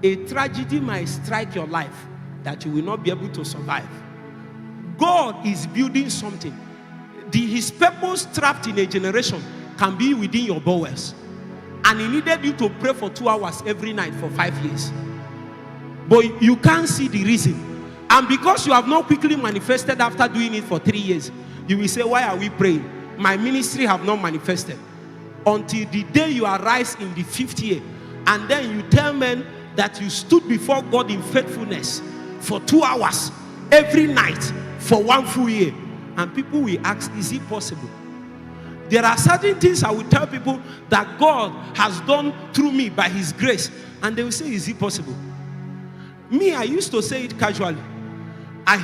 a tragedy might strike your life that you will not be able to survive. God is building something. His purpose trapped in a generation can be within your bowels. And he needed you to pray for 2 hours every night for 5 years. But you can't see the reason. And because you have not quickly manifested after doing it for 3 years, you will say, why are we praying? My ministry have not manifested. Until the day you arise in the 5th year, and then you tell men that you stood before God in faithfulness for 2 hours every night for 1 full year. And people will ask, is it possible? There are certain things I will tell people that God has done through me by his grace. And they will say, is it possible? Me, I used to say it casually. I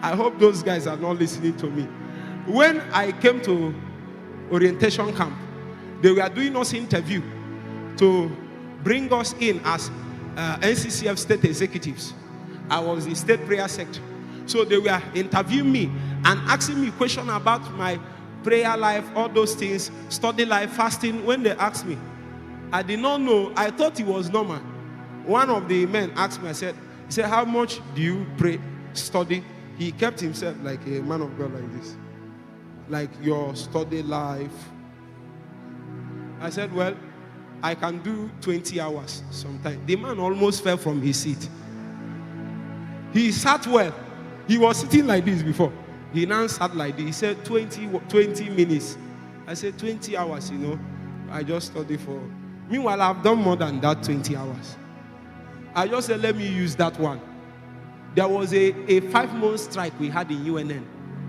hope those guys are not listening to me. When I came to orientation camp, they were doing us interview to bring us in as NCCF state executives. I was the state prayer sector. So they were interviewing me and asking me questions about my prayer life, all those things, study life, fasting. When they asked me, I did not know. I thought it was normal. One of the men asked me, he said, how much do you pray, study? He kept himself like a man of God like this. Like your study life. I said, well, I can do 20 hours sometimes. The man almost fell from his seat. He sat well. He was sitting like this before. He now sat like this. He said 20 minutes. I said 20 hours, I just study for. Meanwhile, I've done more than that 20 hours. I just said, let me use that one. There was a 5-month strike we had in UNN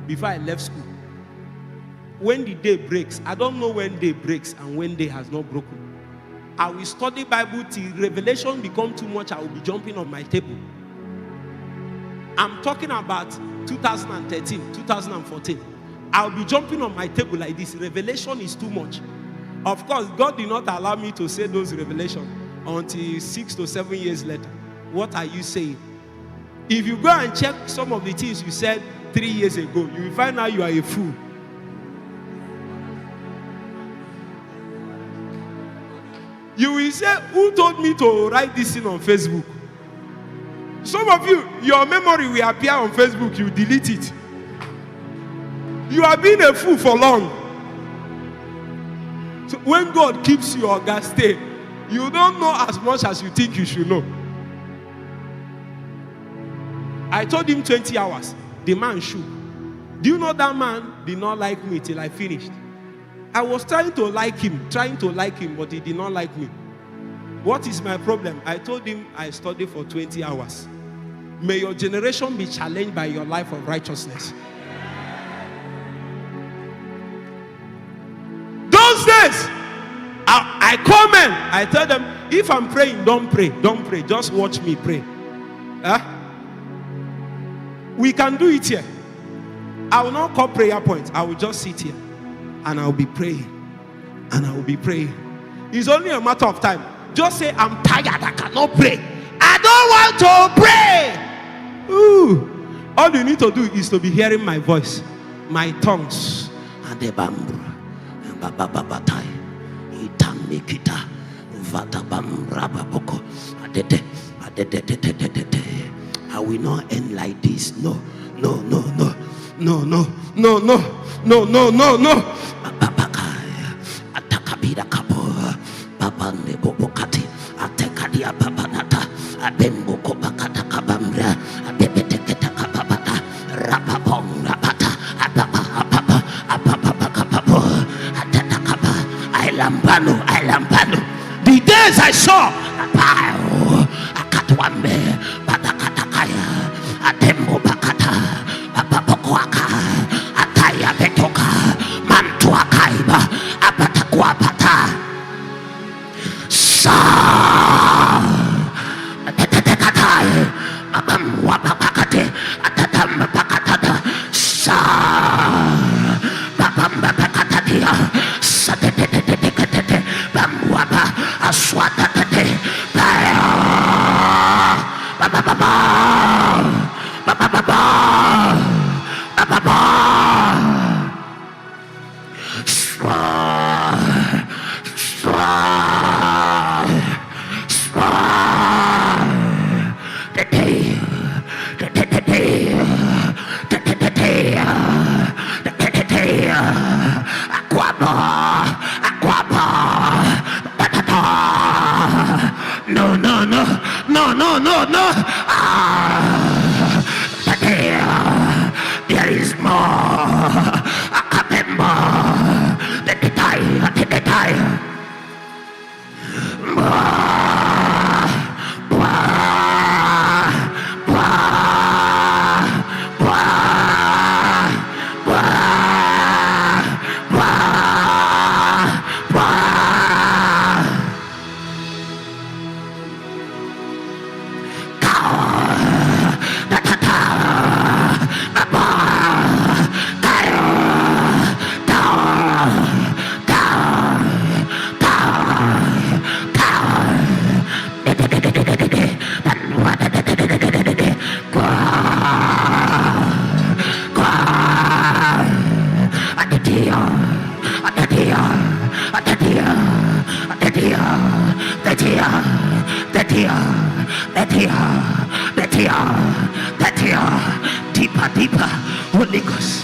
before I left school. When the day breaks, I don't know when day breaks and when day has not broken. I will study Bible till revelation become too much. I will be jumping on my table. I'm talking about 2013, 2014. I'll be jumping on my table like this. Revelation is too much. Of course, God did not allow me to say those revelations until 6 to 7 years later. What are you saying? If you go and check some of the things you said 3 years ago, you will find out you are a fool. You will say, who told me to write this thing on Facebook? Some of you, your memory will appear on Facebook, you delete it. You have been a fool for long. So when God keeps you on that stay, you don't know as much as you think you should know. I told him 20 hours. The man shook. Do you know that man did not like me till I finished? I was trying to like him, but he did not like me. What is my problem? I told him I studied for 20 hours. May your generation be challenged by your life of righteousness. Those days, I call men. I tell them, if I'm praying, don't pray. Don't pray. Just watch me pray. We can do it here. I will not call prayer points. I will just sit here. And I will be praying. And I will be praying. It's only a matter of time. Just say, I'm tired. I cannot pray. I don't want to pray. Ooh. All you need to do is to be hearing my voice. My tongues. I will not end like this. No. No, no, no. No, no, no, no. No, no, no, no. The days I saw No, no, no, no, no, no, no. There is more. The tire. Deeper, deeper, Holy Ghost.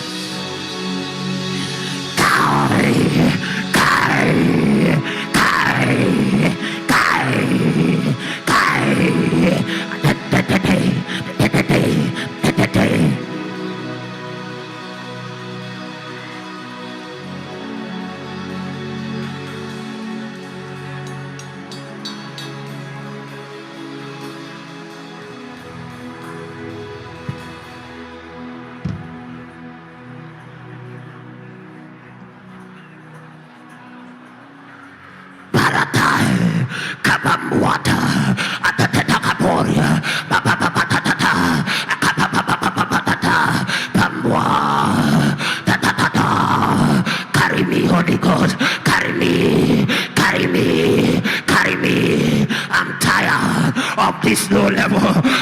Carry me, Holy Ghost. Carry me. Carry me. Carry me. I'm tired of this low level.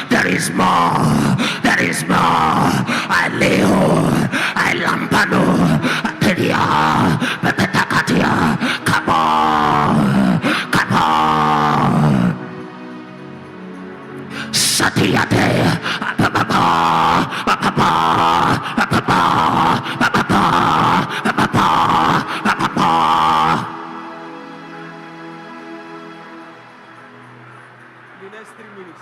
There is more. There is more. I lay hold. I lampano. Come on. Come on. Satiate. The next 3 minutes.